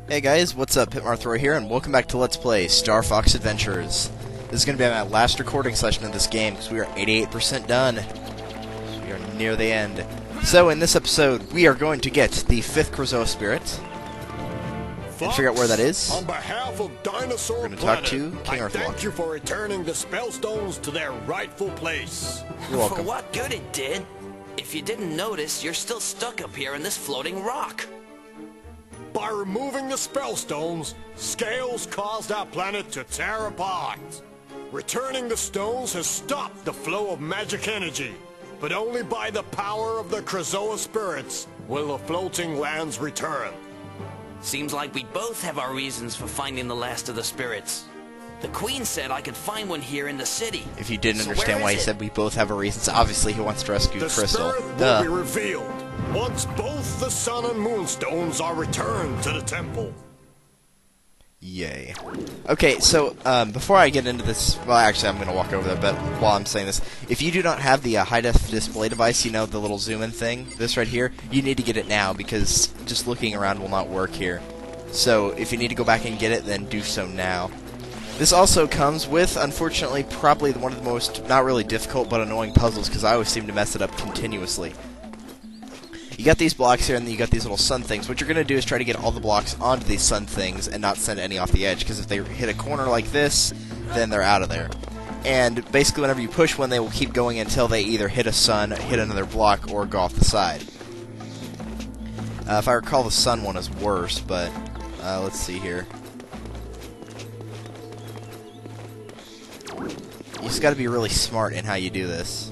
Hey guys, what's up? Pitmarthroy here, and welcome back to Let's Play StarFox Adventures. This is going to be my last recording session of this game, because we are 88% done. So we are near the end. So, in this episode, we are going to get the 5th Krazoa Spirit, and figure out where that is. On behalf of Dinosaur We're going to talk to King I Earthwalker. thank you for returning the spellstones to their rightful place. You're welcome. For what good it did? If you didn't notice, you're still stuck up here in this floating rock. By removing the spellstones, Scales caused our planet to tear apart. Returning the stones has stopped the flow of magic energy, but only by the power of the Krazoa Spirits will the floating lands return. Seems like we both have our reasons for finding the last of the spirits. The Queen said I could find one here in the city. If you didn't So understand where why is he it? said we both have a reason, so obviously he wants to rescue The Crystal. spirit will be revealed once both the Sun and Moon stones are returned to the temple. Yay. Okay, so, before I get into this, well, actually, I'm going to walk over there, but while I'm saying this, if you do not have the high-def display device, you know, the little zoom-in thing, this right here, you need to get it now, because just looking around will not work here. So, if you need to go back and get it, then do so now. This also comes with, unfortunately, probably one of the most, not really difficult, but annoying puzzles, because I always seem to mess it up continuously. You got these blocks here, and then you got these little sun things. What you're going to do is try to get all the blocks onto these sun things and not send any off the edge, because if they hit a corner like this, then they're out of there. And basically, whenever you push one, they will keep going until they either hit a sun, hit another block, or go off the side. If I recall, the sun one is worse, but let's see here. You just got to be really smart in how you do this.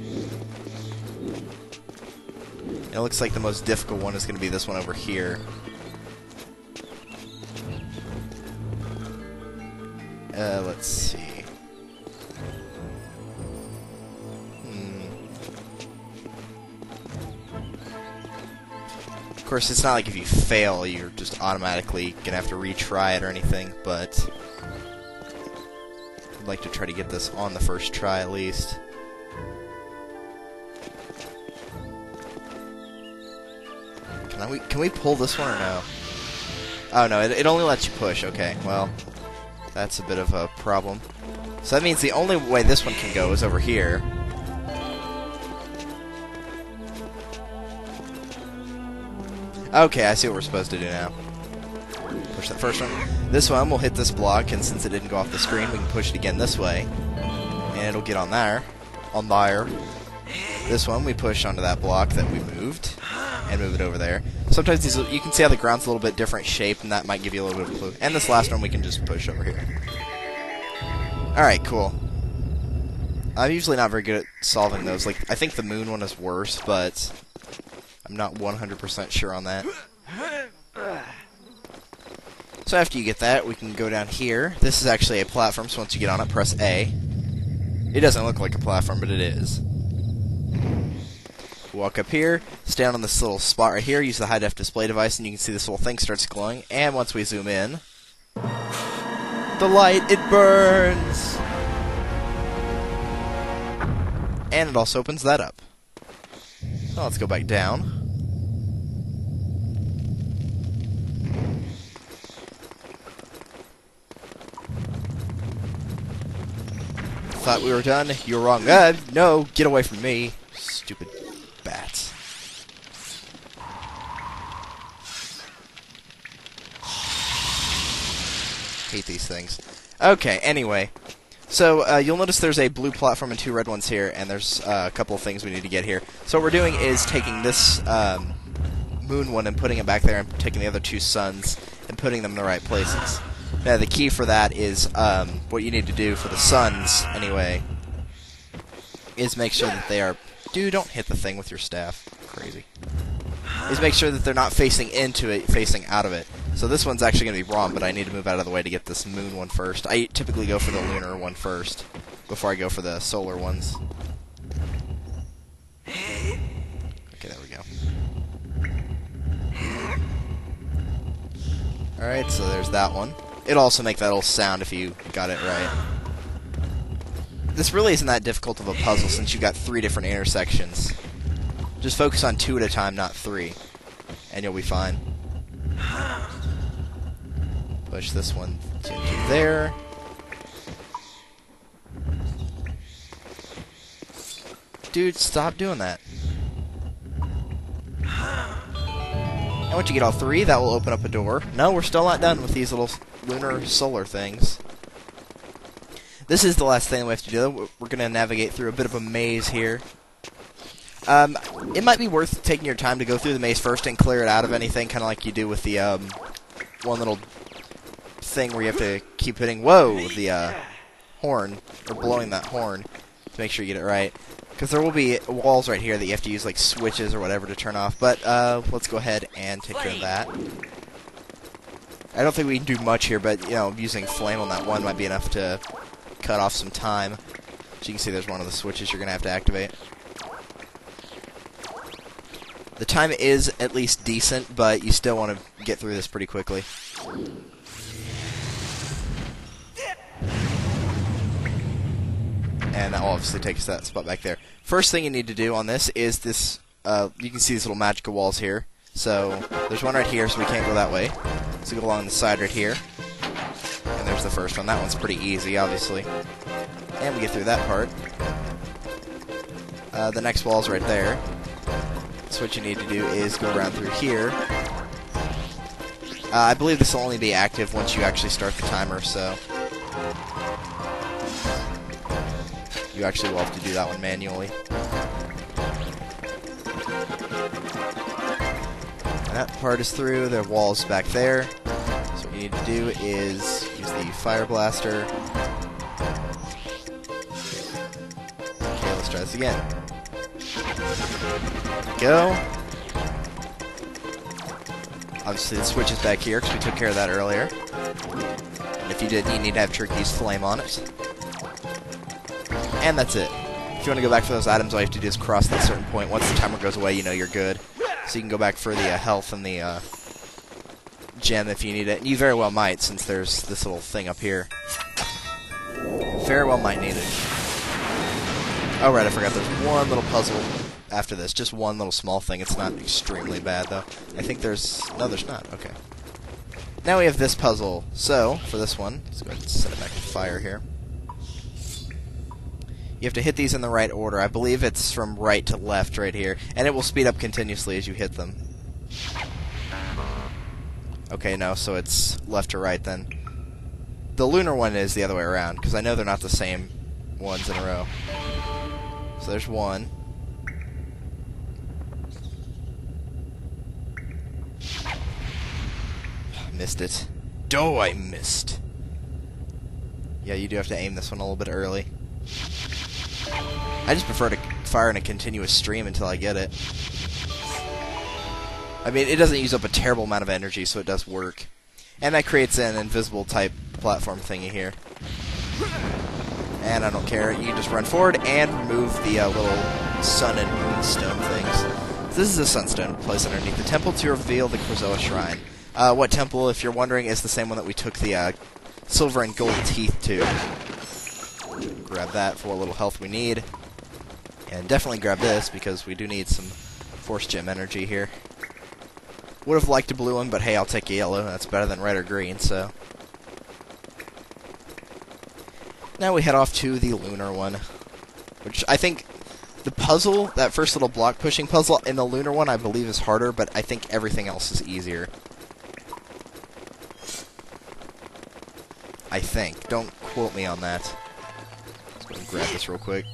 It looks like the most difficult one is going to be this one over here. Let's see. Of course, it's not like if you fail, you're just automatically going to have to retry it or anything, but I'd like to try to get this on the first try at least. Can we pull this one or no? Oh no, it only lets you push. Okay, well, that's a bit of a problem. So that means the only way this one can go is over here. Okay, I see what we're supposed to do now. Push that first one. This one will hit this block, and since it didn't go off the screen, we can push it again this way. And it'll get on there. On there. This one we push onto that block that we moved. And move it over there. Sometimes these, you can see how the ground's a little bit different shape, and that might give you a little bit of a clue. And this last one we can just push over here. Alright, cool. I'm usually not very good at solving those. Like, I think the moon one is worse, but I'm not 100% sure on that. So after you get that, we can go down here. This is actually a platform, so once you get on it, press A. It doesn't look like a platform, but it is. Walk up here, stand on this little spot right here, use the high-def display device, and you can see this little thing starts glowing. And once we zoom in, the light, it burns! And it also opens that up. So let's go back down. Thought we were done. You're wrong. No, get away from me. Stupid bats. Hate these things. Okay, anyway. So, you'll notice there's a blue platform and 2 red ones here, and there's a couple of things we need to get here. So what we're doing is taking this moon one and putting it back there, and taking the other 2 suns and putting them in the right places. Now, the key for that is, what you need to do for the suns, anyway, is make sure that they are... Dude, don't hit the thing with your staff. Crazy. Is make sure that they're not facing into it, facing out of it. So this one's actually going to be wrong, but I need to move out of the way to get this moon one first. I typically go for the lunar one first, before I go for the solar ones. Okay, there we go. Alright, so there's that one. It'll also make that little sound if you got it right. This really isn't that difficult of a puzzle since you've got 3 different intersections. Just focus on 2 at a time, not 3. And you'll be fine. Push this one to there. Dude, stop doing that. And once you get all three, that will open up a door. No, we're still not done with these little lunar solar things. This is the last thing we have to do. We're going to navigate through a bit of a maze here. It might be worth taking your time to go through the maze first and clear it out of anything, kind of like you do with the one little thing where you have to keep hitting, whoa, the horn, or blowing that horn to make sure you get it right. Because there will be walls right here that you have to use like switches or whatever to turn off. But let's go ahead and take care of that. I don't think we can do much here, but you know, using flame on that one might be enough to cut off some time. So you can see there's one of the switches you're going to have to activate. The time is at least decent, but you still want to get through this pretty quickly. And that will obviously take us to that spot back there. First thing you need to do on this is this, you can see these little magical walls here. So, there's one right here, so we can't go that way. So go along the side right here. And there's the first one. That one's pretty easy, obviously. And we get through that part. The next wall's right there. So what you need to do is go around through here. I believe this will only be active once you actually start the timer, so you actually will have to do that one manually. And that part is through. The wall's back there. So what you need to do is use the fire blaster. Okay, let's try this again. Go. Obviously the switch is back here because we took care of that earlier. And if you did, you need to have Turkey's flame on it. And that's it. If you want to go back for those items, all you have to do is cross that certain point. Once the timer goes away, you know you're good. So you can go back for the health and the gem if you need it. And you very well might, since there's this little thing up here. Very well might need it. Oh right, I forgot there's one little puzzle after this. Just one little small thing. It's not extremely bad, though. I think there's... No, there's not. Okay. Now we have this puzzle. So, for this one, let's go ahead and set it back to fire here. You have to hit these in the right order. I believe it's from right to left right here. And it will speed up continuously as you hit them. Okay, no, so it's left to right then. The lunar one is the other way around, because I know they're not the same ones in a row. So there's one. Missed it. Oh, I missed. Yeah, you do have to aim this one a little bit early. I just prefer to fire in a continuous stream until I get it. I mean, it doesn't use up a terrible amount of energy, so it does work. And that creates an invisible type platform thingy here. And I don't care, you can just run forward and remove the little sun and moon stone things. So this is a sunstone placed underneath the temple to reveal the Krazoa Shrine. What temple, if you're wondering, is the same one that we took the silver and gold teeth to. Grab that for what little health we need. And definitely grab this, because we do need some force gem energy here. Would have liked a blue one, but hey, I'll take a yellow. That's better than red or green, so... Now we head off to the lunar one, which I think the puzzle, that first little block pushing puzzle in the lunar one, I believe is harder, but I think everything else is easier. I think. Don't quote me on that. Let's go and grab this real quick.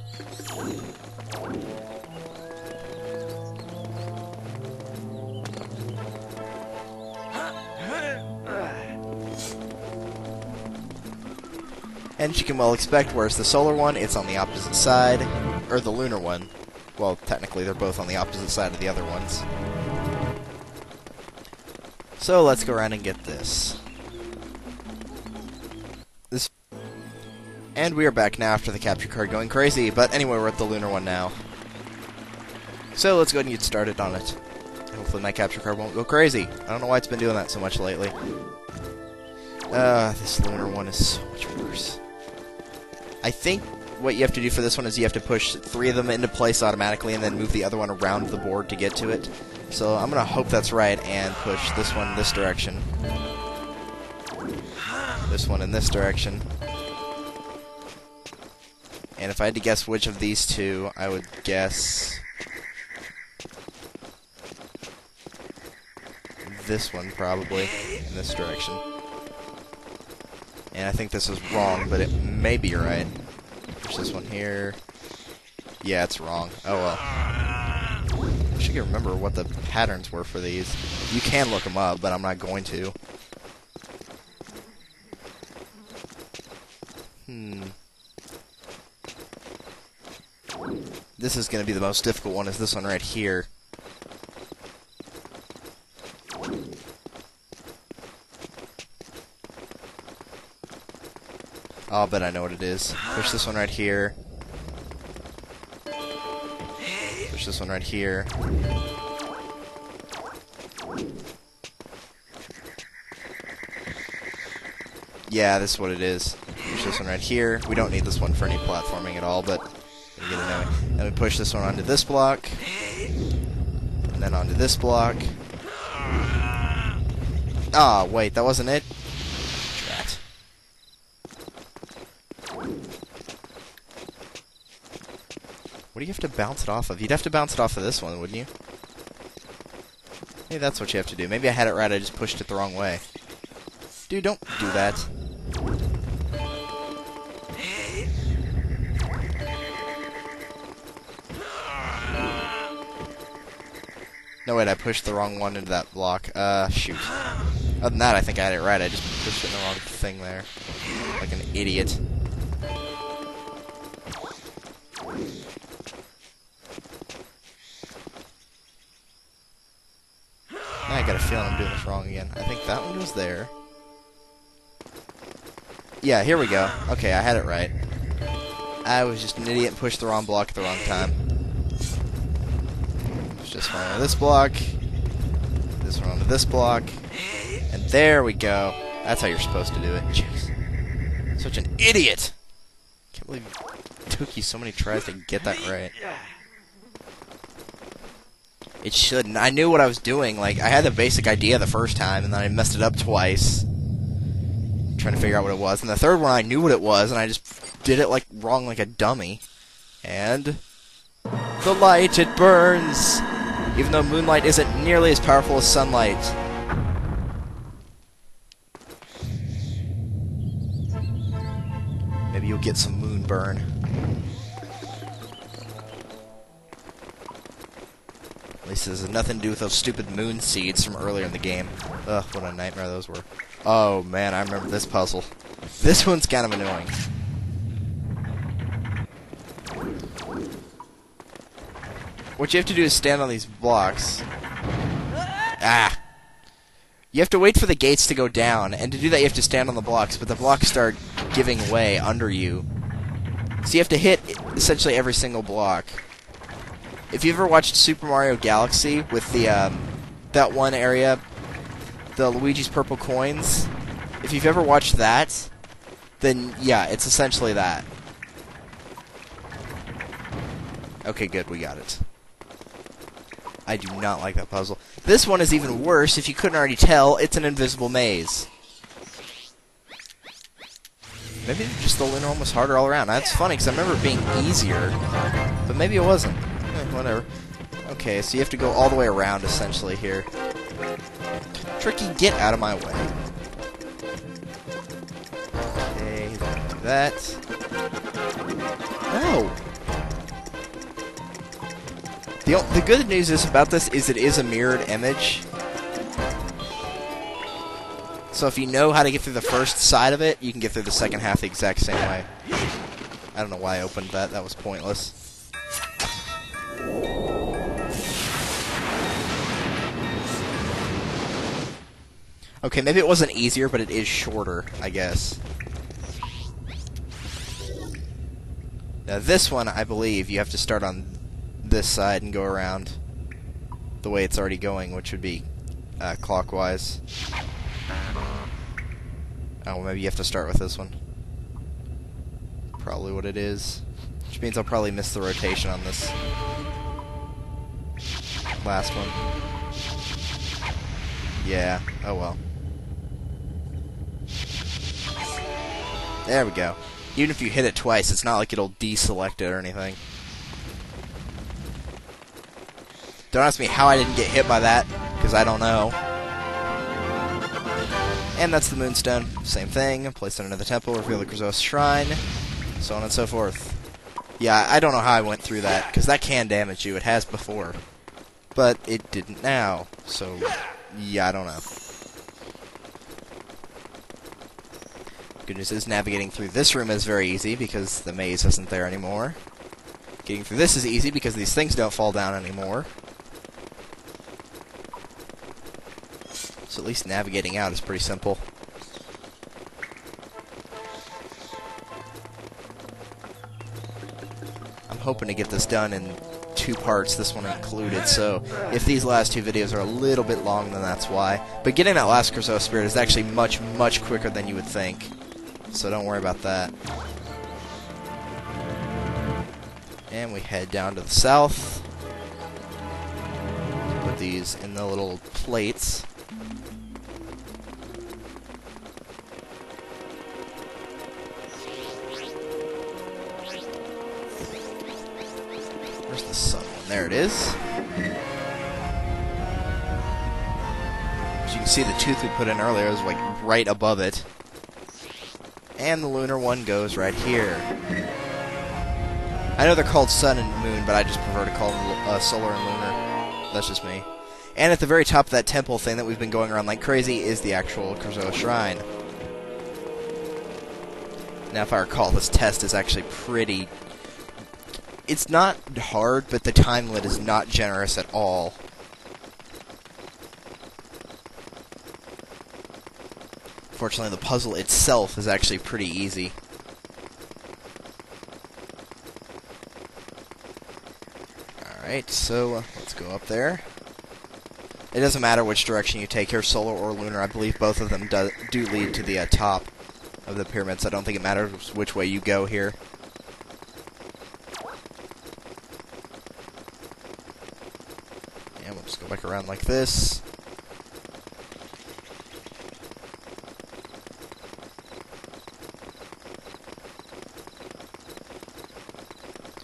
And you can well expect, whereas the solar one, it's on the opposite side, or the lunar one. Well, technically they're both on the opposite side of the other ones. So let's go around and get this. And we are back now after the capture card going crazy, but anyway, we're at the lunar one now. So let's go ahead and get started on it. Hopefully my capture card won't go crazy. I don't know why it's been doing that so much lately. This lunar one is so much worse. I think what you have to do for this one is you have to push 3 of them into place automatically and then move the other one around the board to get to it. So I'm going to hope that's right and push this one this direction. This one in this direction. And if I had to guess which of these two, I would guess this one probably in this direction. And I think this is wrong, but it may be right. There's this one here. Yeah, it's wrong. Oh well. I wish I could remember what the patterns were for these. You can look them up, but I'm not going to. This is going to be the most difficult one, is this one right here. Oh, I'll bet I know what it is. Push this one right here. Push this one right here. Yeah, this is what it is. Push this one right here. We don't need this one for any platforming at all, but we get it anyway. Then we push this one onto this block. And then onto this block. Ah, wait, that wasn't it? Drat. What do you have to bounce it off of? You'd have to bounce it off of this one, wouldn't you? Maybe that's what you have to do. Maybe I had it right, I just pushed it the wrong way. Dude, don't do that. No, wait, I pushed the wrong one into that block. Shoot. Other than that, I think I had it right. I just pushed it in the wrong thing there. Like an idiot. Now I got a feeling I'm doing this wrong again. I think that one was there. Yeah, here we go. Okay, I had it right. I was just an idiot and pushed the wrong block at the wrong time. Just one onto this block. This one onto this block. And there we go. That's how you're supposed to do it. Jeez. Such an idiot! Can't believe it took you so many tries to get that right. It shouldn't. I knew what I was doing. Like, I had the basic idea the first time, and then I messed it up twice. Trying to figure out what it was. And the third one, I knew what it was, and I just did it like wrong like a dummy. And the light, it burns! Even though moonlight isn't nearly as powerful as sunlight. Maybe you'll get some moon burn. At least this has nothing to do with those stupid moon seeds from earlier in the game. Ugh, what a nightmare those were. Oh man, I remember this puzzle. This one's kind of annoying. What you have to do is stand on these blocks. Ah! You have to wait for the gates to go down, and to do that you have to stand on the blocks, but the blocks start giving way under you. So you have to hit essentially every single block. If you ever watched Super Mario Galaxy with the, that one area, the Luigi's Purple Coins, if you've ever watched that, then yeah, it's essentially that. Okay, good, we got it. I do not like that puzzle. This one is even worse. If you couldn't already tell, it's an invisible maze. Maybe just the linear one was harder all around. That's funny, because I remember it being easier. But maybe it wasn't. Whatever. Okay, so you have to go all the way around, essentially, here. Tricky, get out of my way. Okay, do that. No! The good news is about this is it is a mirrored image. So if you know how to get through the first side of it, you can get through the second half the exact same way. I don't know why I opened that. That was pointless. Okay, maybe it wasn't easier, but it is shorter, I guess. Now this one, I believe, you have to start on this side and go around the way it's already going, which would be clockwise. Oh, maybe you have to start with this one. Probably what it is. Which means I'll probably miss the rotation on this last one. Yeah, oh well. There we go. Even if you hit it twice, it's not like it'll deselect it or anything. Don't ask me how I didn't get hit by that, because I don't know. And that's the Moonstone. Same thing. Place it under the temple, reveal the Krazoa Shrine, so on and so forth. Yeah, I don't know how I went through that, because that can damage you. It has before. But it didn't now. So, yeah, I don't know. Good news is navigating through this room is very easy, because the maze isn't there anymore. Getting through this is easy, because these things don't fall down anymore. So at least navigating out is pretty simple. I'm hoping to get this done in 2 parts, this one included, so if these last 2 videos are a little bit long, then that's why. But getting that last Krazoa Spirit is actually much, much quicker than you would think, so don't worry about that. And we head down to the south. Put these in the little plates. Where's the sun one? There it is. As you can see, the tooth we put in earlier is like right above it. And the lunar one goes right here. I know they're called sun and moon, but I just prefer to call them solar and lunar. That's just me. And at the very top of that temple thing that we've been going around like crazy is the actual Krazoa Shrine. Now, if I recall, this test is actually pretty... It's not hard, but the time limit is not generous at all. Fortunately, the puzzle itself is actually pretty easy. Alright, so let's go up there. It doesn't matter which direction you take here, solar or lunar. I believe both of them do lead to the top of the pyramids. I don't think it matters which way you go here. And we'll just go back around like this.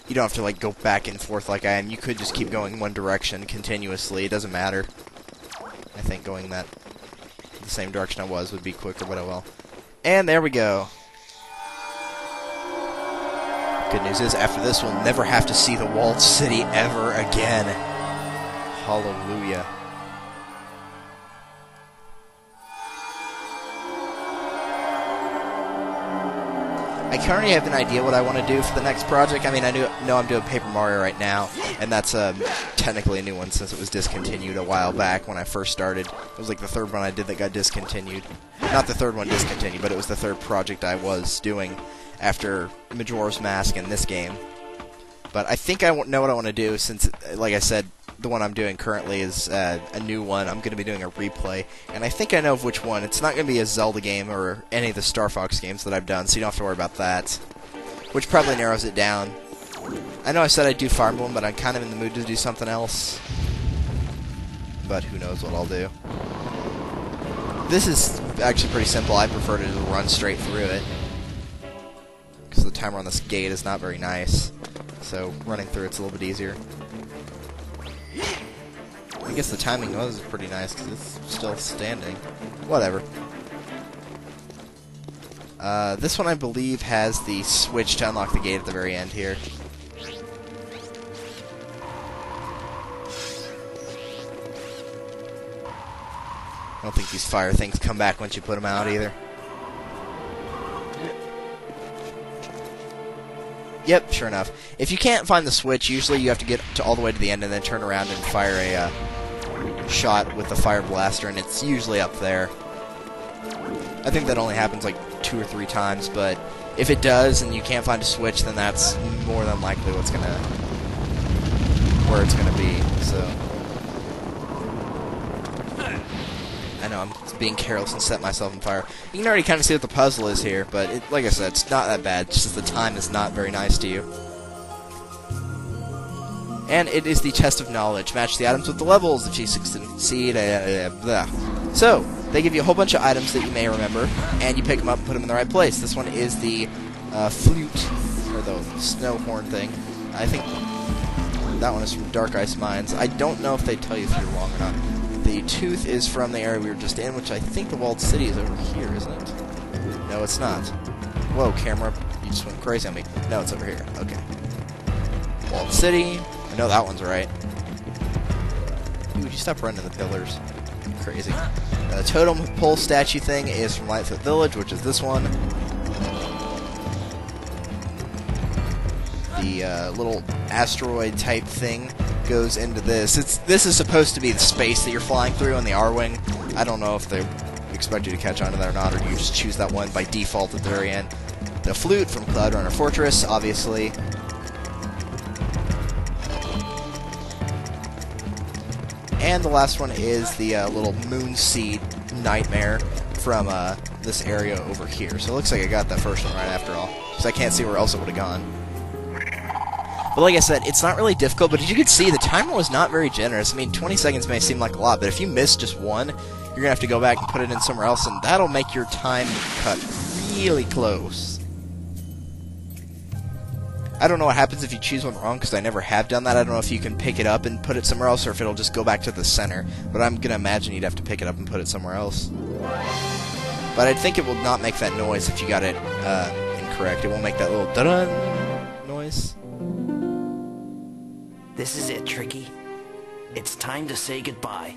You don't have to, like, go back and forth like I am. You could just keep going one direction continuously. It doesn't matter. I think going the same direction I was would be quicker, but oh well. And there we go. Good news is, after this, we'll never have to see the walled city ever again. Hallelujah. I currently have an idea what I want to do for the next project. I mean, I know I'm doing Paper Mario right now, and that's technically a new one since it was discontinued a while back when I first started. It was like the 3rd one I did that got discontinued. Not the 3rd one discontinued, but it was the 3rd project I was doing after Majora's Mask and this game. But I think I know what I want to do since, like I said, the one I'm doing currently is a new one. I'm going to be doing a replay, and I think I know of which one. It's not going to be a Zelda game or any of the StarFox games that I've done, so you don't have to worry about that, which probably narrows it down. I know I said I'd do Fire Emblem, but I'm kind of in the mood to do something else. But who knows what I'll do. This is actually pretty simple. I prefer to just run straight through it, because the timer on this gate is not very nice. So running through it's a little bit easier. I guess the timing was pretty nice because it's still standing. Whatever. This one I believe has the switch to unlock the gate at the very end here. I don't think these fire things come back once you put them out either. Yep, sure enough. If you can't find the switch, usually you have to get to all the way to the end and then turn around and fire a shot with the fire blaster, and it's usually up there. I think that only happens like 2 or 3 times, but if it does and you can't find a switch, then that's more than likely where it's gonna be. So I know I'm being careless and set myself on fire. You can already kind of see what the puzzle is here, but like I said, it's not that bad. It's just the time is not very nice to you. And it is the test of knowledge. Match the items with the levels. If you succeed, blah. So, they give you a whole bunch of items that you may remember, and you pick them up and put them in the right place. This one is the flute, or the snow horn thing. I think that one is from Dark Ice Mines. I don't know if they tell you if you're wrong or not. The tooth is from the area we were just in, which I think the walled city is over here, isn't it? No, it's not. Whoa, camera, you just went crazy on me. No, it's over here. Okay. Walled city. I know that one's right. Dude, would you stop running the pillars? Crazy. The totem pole statue thing is from Lightfoot Village, which is this one. The little asteroid type thing goes into this. This is supposed to be the space that you're flying through in the R-Wing. I don't know if they expect you to catch on to that or not, or do you just choose that one by default at the very end. The flute from Cloud Runner Fortress, obviously. And the last one is the little moon seed nightmare from this area over here. So it looks like I got that first one right after all, because I can't see where else it would have gone. But like I said, it's not really difficult, but as you can see, the timer was not very generous. I mean, 20 seconds may seem like a lot, but if you miss just one, you're going to have to go back and put it in somewhere else, and that'll make your time cut really close. I don't know what happens if you choose one wrong, because I never have done that. I don't know if you can pick it up and put it somewhere else, or if it'll just go back to the center. But I'm going to imagine you'd have to pick it up and put it somewhere else. But I think it will not make that noise if you got it incorrect. It won't make that little da-dun noise. This is it, Tricky. It's time to say goodbye.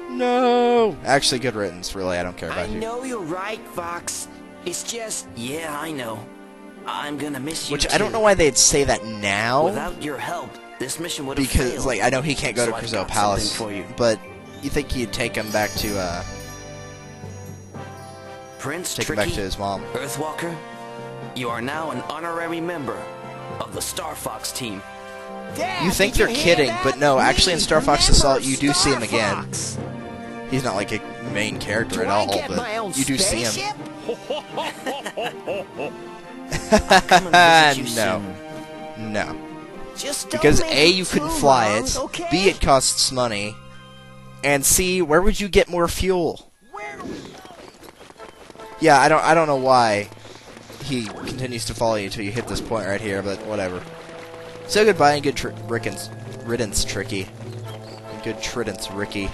No! Actually, good riddance, really. I don't care about you. I know you're right, Fox. It's just... Yeah, I know. I'm gonna miss you Which too. I don't know why they'd say that now. Without your help, this mission would have Because, failed. like, I know he can't go to I've Krazoa got Palace, something for you. but you think he'd take him back to, Prince take him Tricky, back to his mom. Earthwalker, you are now an honorary member of the StarFox team. Dad, You think did they're hear kidding, that? but no, actually in We StarFox remember Assault you do see him again. StarFox. He's not like a main character Do at I all, get my own but you do see him. spaceship? Come and visit you No. soon. No. Just don't Because make A, it you couldn't too fly long, it, okay? B, it costs money, and C, where would you get more fuel? Yeah, I don't know why he continues to follow you until you hit this point right here, but whatever. So goodbye and good riddance, Tricky. Good triddance, Ricky.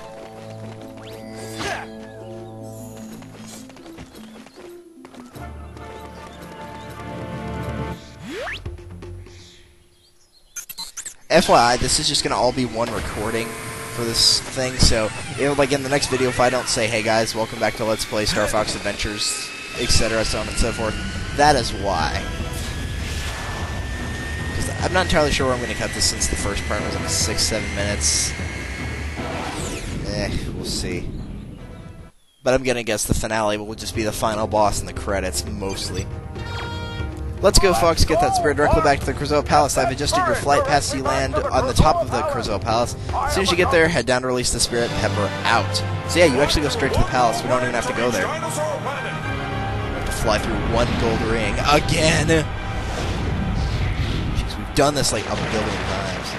FYI, this is just going to all be one recording for this thing, so like in the next video, if I don't say, hey guys, welcome back to Let's Play StarFox Adventures, etc., so on and so forth, that is why. Because I'm not entirely sure where I'm going to cut this, since the first part was like 6-7 minutes. We'll see. But I'm going to guess the finale will just be the final boss and the credits, mostly. Let's go, Fox. Get that spirit directly back to the Krazoa Palace. I've adjusted your flight path so you land on the top of the Krazoa Palace. As soon as you get there, head down to release the spirit. Pepper out. So yeah, you actually go straight to the palace. We don't even have to go there. We have to fly through one gold ring again. Jeez, we've done this like a billion times.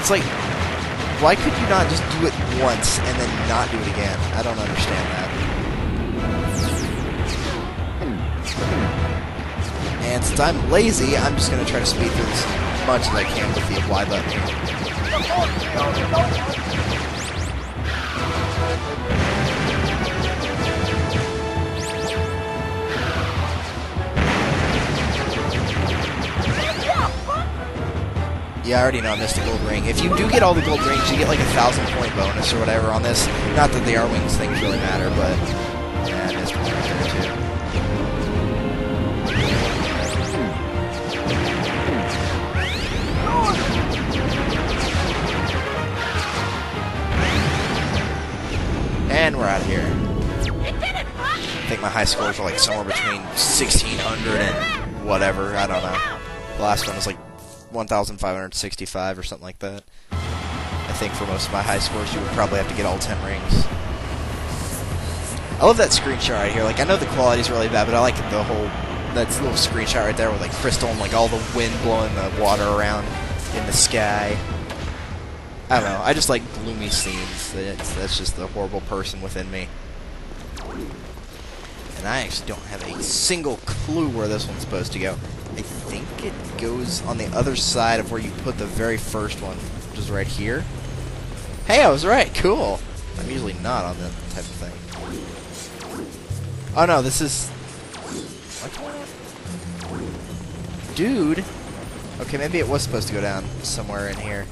It's like, why could you not just do it once and then not do it again? I don't understand that. And since I'm lazy, I'm just going to try to speed through this as much as I can with the apply button. Yeah, I already know I missed a gold ring. If you do get all the gold rings, you get like a 1,000-point bonus or whatever on this. Not that the R-Wings things really matter, but yeah, I missed one right there too. And we're out of here. I think my high scores were like somewhere between 1,600 and whatever. I don't know. The last one was like 1,565 or something like that. I think for most of my high scores, you would probably have to get all 10 rings. I love that screenshot right here. Like, I know the quality's really bad, but I like the whole, that little screenshot right there with like crystal and like all the wind blowing the water around in the sky. I don't know. I just like gloomy scenes. That's just the horrible person within me. And I actually don't have a single clue where this one's supposed to go. I think it goes on the other side of where you put the very first one, which is right here. Hey, I was right. Cool. I'm usually not on that type of thing. Oh no, this is... Dude! Okay, maybe it was supposed to go down somewhere in here.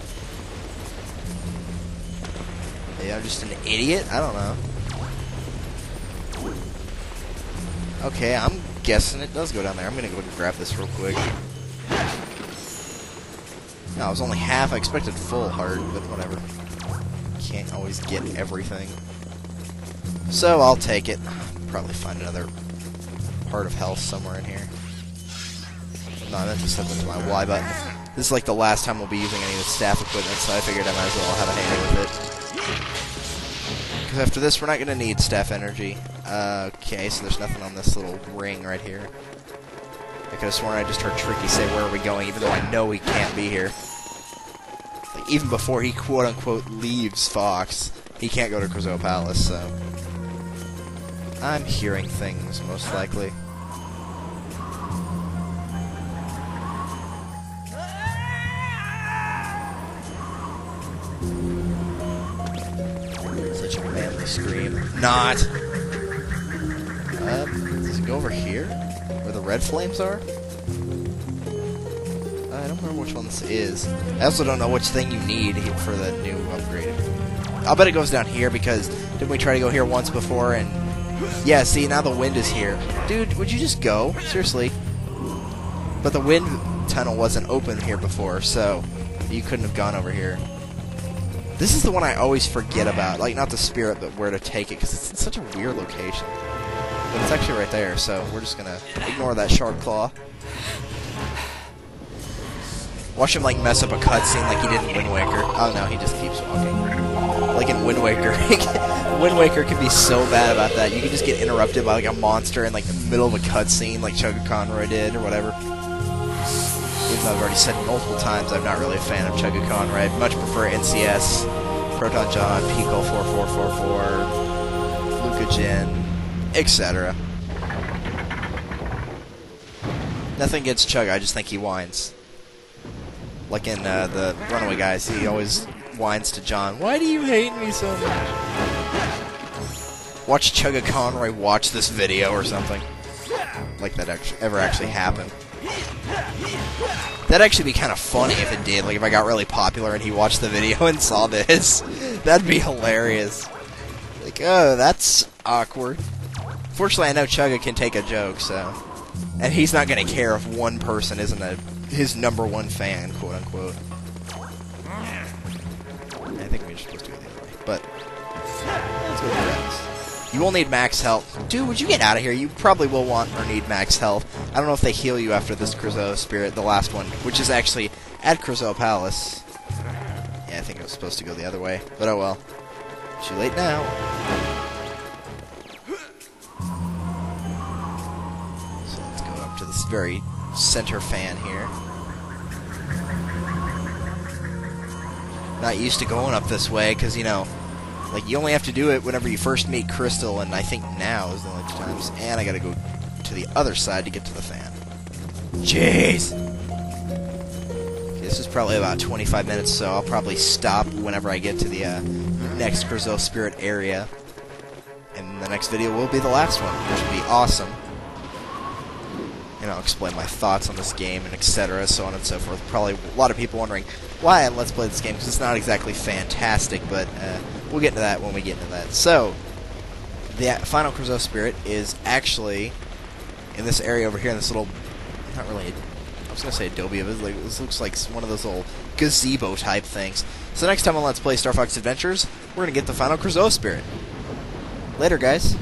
Maybe I'm just an idiot? I don't know. Okay, I'm guessing it does go down there. I'm gonna go and grab this real quick. No, it was only half. I expected full heart, but whatever. Can't always get everything. So I'll take it. Probably find another part of health somewhere in here. No, I meant to set that to my Y button. This is like the last time we'll be using any of the staff equipment, so I figured I might as well have a hand with it. Because after this, we're not going to need staff energy. Okay, so there's nothing on this little ring right here. I could have sworn I just heard Tricky say, "Where are we going?" even though I know he can't be here. Like, even before he quote-unquote leaves Fox, he can't go to Krazoa Palace, so... I'm hearing things, most likely. Such a manly scream. Not! Does it go over here? Where the red flames are? I don't remember which one this is. I also don't know which thing you need for the new upgrade. I'll bet it goes down here because didn't we try to go here once before and... Yeah, see, now the wind is here. Dude, would you just go? Seriously. But the wind tunnel wasn't open here before, so you couldn't have gone over here. This is the one I always forget about. Like, not the spirit, but where to take it, because it's in such a weird location. But it's actually right there, so we're just gonna ignore that sharp claw. Watch him, like, mess up a cutscene like he did in Wind Waker. Oh, no, he just keeps walking. Like in Wind Waker. Wind Waker can be so bad about that. You can just get interrupted by, like, a monster in, like, the middle of a cutscene like Chugga Conroy did, or whatever. Even though I've already said multiple times I'm not really a fan of Chugga Conroy. I much prefer NCS, Proton John, Pico 4444, Luca Jin, etc. Nothing against Chugga, I just think he whines. Like in the Runaway Guys, he always whines to John, "Why do you hate me so much?" Watch Chugga Conroy watch this video or something. Like that ever actually happened. That'd actually be kind of funny if it did. Like if I got really popular and he watched the video and saw this. That'd be hilarious. Like, oh, that's awkward. Fortunately, I know Chugga can take a joke, so... And he's not going to care if one person isn't his #1 fan, quote-unquote. I think we're just supposed to go the other way, but... Let's go with this. You will need max health. Dude, would you get out of here? You probably will want or need max health. I don't know if they heal you after this Krazoa Spirit, the last one, which is actually at Krazoa Palace. Yeah, I think it was supposed to go the other way, but oh well. Too late now. So let's go up to this very center fan here. Not used to going up this way, because, you know, like, you only have to do it whenever you first meet Crystal, and I think now is the only 2 times. And I gotta go to the other side to get to the fan. Jeez! Okay, this is probably about 25 minutes, so I'll probably stop whenever I get to the next Krazoa Spirit area. And the next video will be the last one, which will be awesome. And I'll explain my thoughts on this game, and etc., so on and so forth. Probably a lot of people wondering why I Let's Play this game, because it's not exactly fantastic, but we'll get into that when we get into that. So, the final Krazoa Spirit is actually in this area over here, in this little, not really, I was going to say adobe, but like, this looks like one of those little gazebo type things. So next time on Let's Play StarFox Adventures, we're going to get the final Krazoa Spirit. Later, guys.